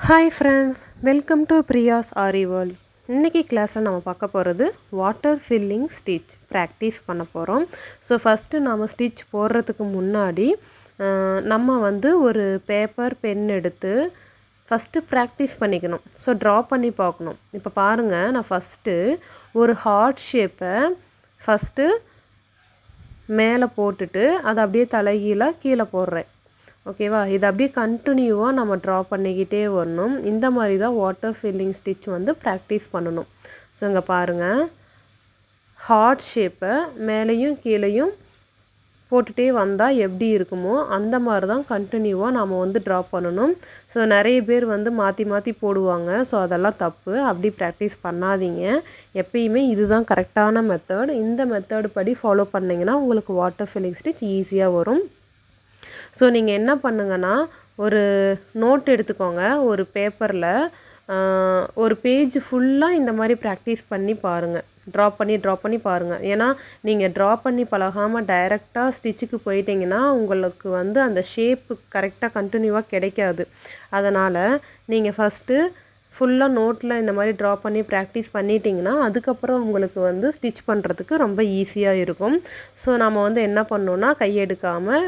Hi friends, welcome to Priya's aari world. இன்னைக்கு கிளாஸில் நம்ம பார்க்க போகிறது வாட்டர் ஃபில்லிங் ஸ்டிச் ப்ராக்டிஸ் பண்ண போகிறோம். ஸோ ஃபஸ்ட்டு நம்ம ஸ்டிச் போடுறதுக்கு முன்னாடி நம்ம ஒரு பேப்பர் பென் எடுத்து ஃபஸ்ட்டு ப்ராக்டிஸ் பண்ணிக்கணும். ஸோ ட்ரா பண்ணி பார்க்கணும். இப்போ பாருங்கள், நான் ஃபஸ்ட்டு ஒரு ஹார்ட் ஷேப்பை ஃபஸ்ட்டு மேலே போட்டுட்டு அதை அப்படியே தலைகீழாக கீழே போடுறேன். ஓகேவா, இது அப்படியே கண்டினியூவாக நம்ம ட்ரா பண்ணிக்கிட்டே வரணும். இந்த மாதிரி தான் வாட்டர் ஃபில்லிங் ஸ்டிச் ப்ராக்டிஸ் பண்ணணும். ஸோ இங்கே பாருங்கள், ஹார்ட் ஷேப்பை மேலேயும் கீழேயும் போட்டுகிட்டே வந்தால் எப்படி இருக்குமோ அந்த மாதிரி தான் கண்டினியூவாக நாம் ட்ரா பண்ணணும். ஸோ நிறைய பேர் மாற்றி மாற்றி போடுவாங்க. ஸோ அதெல்லாம் தப்பு. அப்படி ப்ராக்டிஸ் பண்ணாதீங்க. எப்பயுமே இதுதான் கரெக்டான மெத்தட். இந்த மெத்தட் படி ஃபாலோ பண்ணிங்கன்னா உங்களுக்கு வாட்டர் ஃபில்லிங் ஸ்டிச் ஈஸியாக வரும். ஸோ நீங்கள் என்ன பண்ணுங்கன்னா, ஒரு நோட் எடுத்துக்கோங்க. ஒரு பேப்பரில் ஒரு பேஜ் ஃபுல்லாக இந்த மாதிரி ப்ராக்டிஸ் பண்ணி பாருங்கள். ட்ரா பண்ணி பாருங்கள். ஏன்னா நீங்கள் ட்ரா பண்ணி பழகாமல் டைரெக்டாக ஸ்டிச்சுக்கு போயிட்டீங்கன்னா உங்களுக்கு அந்த ஷேப்பு கரெக்டாக கண்டினியூவாக கிடைக்காது. அதனால் நீங்கள் ஃபஸ்ட்டு ஃபுல்லாக நோட்டில் இந்த மாதிரி ட்ரா பண்ணி ப்ராக்டிஸ் பண்ணிட்டிங்கன்னா அதுக்கப்புறம் உங்களுக்கு ஸ்டிச் பண்ணுறதுக்கு ரொம்ப ஈஸியாக இருக்கும். ஸோ நம்ம என்ன பண்ணோன்னா, கையெடுக்காமல்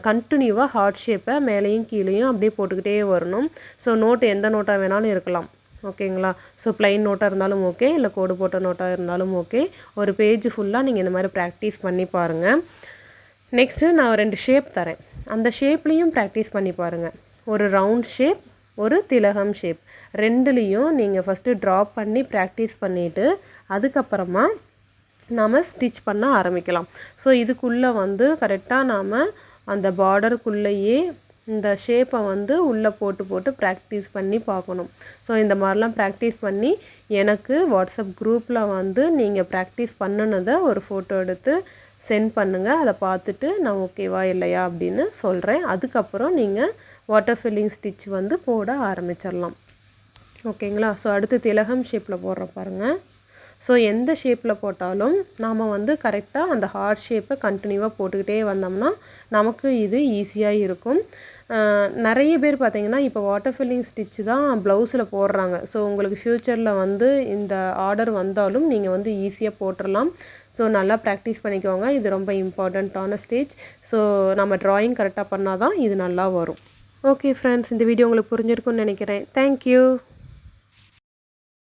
கண்டினியூவாக ஹார்ட் ஷேப்பை மேலேயும் கீழேயும் அப்படியே போட்டுக்கிட்டே வரணும். ஸோ நோட்டு எந்த நோட்டாக வேணாலும் இருக்கலாம். ஓகேங்களா. ஸோ ப்ளைன் நோட்டாக இருந்தாலும் ஓகே, இல்லை கோடு போட்ட நோட்டாக இருந்தாலும் ஓகே. ஒரு பேஜ் ஃபுல்லாக நீங்கள் இந்த மாதிரி ப்ராக்டிஸ் பண்ணி பாருங்கள். நெக்ஸ்ட்டு நான் 2 ஷேப் தரேன். அந்த ஷேப்லேயும் ப்ராக்டிஸ் பண்ணி பாருங்கள். ஒரு ரவுண்ட் ஷேப், ஒரு திலகம் ஷேப். ரெண்டுலேயும் நீங்கள் ஃபஸ்ட்டு ட்ரா பண்ணி ப்ராக்டிஸ் பண்ணிவிட்டு அதுக்கப்புறமா நாம் ஸ்டிச் பண்ண ஆரம்பிக்கலாம். ஸோ இதுக்குள்ளே கரெக்டாக நாம் அந்த பார்டருக்குள்ளேயே இந்த ஷேப்பை உள்ளே போட்டு ப்ராக்டிஸ் பண்ணி பார்க்கணும். ஸோ இந்த மாதிரிலாம் ப்ராக்டிஸ் பண்ணி எனக்கு வாட்ஸ்அப் குரூப்பில் நீங்கள் ப்ராக்டிஸ் பண்ணினதை ஒரு ஃபோட்டோ எடுத்து சென்ட் பண்ணுங்கள். அதை பார்த்துட்டு நான் ஓகேவா இல்லையா அப்படின்னு சொல்கிறேன். அதுக்கப்புறம் நீங்கள் வாட்டர் ஃபில்லிங் ஸ்டிச் போட ஆரம்பிச்சிடலாம். ஓகேங்களா. ஸோ அடுத்து திலகம் ஷேப்பில் போடுற பாருங்கள். ஸோ எந்த ஷேப்பில் போட்டாலும் நாம் கரெக்டாக அந்த ஹார்ட் ஷேப்பை கண்டினியூவாக போட்டுக்கிட்டே வந்தோம்னா நமக்கு இது ஈஸியாக இருக்கும். நிறைய பேர் பார்த்திங்கன்னா இப்போ வாட்டர் ஃபில்லிங் ஸ்டிச் தான் ப்ளவுஸில் போடுறாங்க. ஸோ உங்களுக்கு ஃப்யூச்சரில் இந்த ஆர்டர் வந்தாலும் நீங்கள் ஈஸியாக போட்டுடலாம். ஸோ நல்லா ப்ராக்டிஸ் பண்ணிக்கோங்க. இது ரொம்ப இம்பார்ட்டண்ட்டான ஸ்டேஜ். ஸோ நம்ம ட்ராயிங் கரெக்டாக பண்ணால் தான் இது நல்லா வரும். ஓகே ஃப்ரெண்ட்ஸ், இந்த வீடியோ உங்களுக்கு புரிஞ்சிருக்குன்னு நினைக்கிறேன். தேங்க்யூ.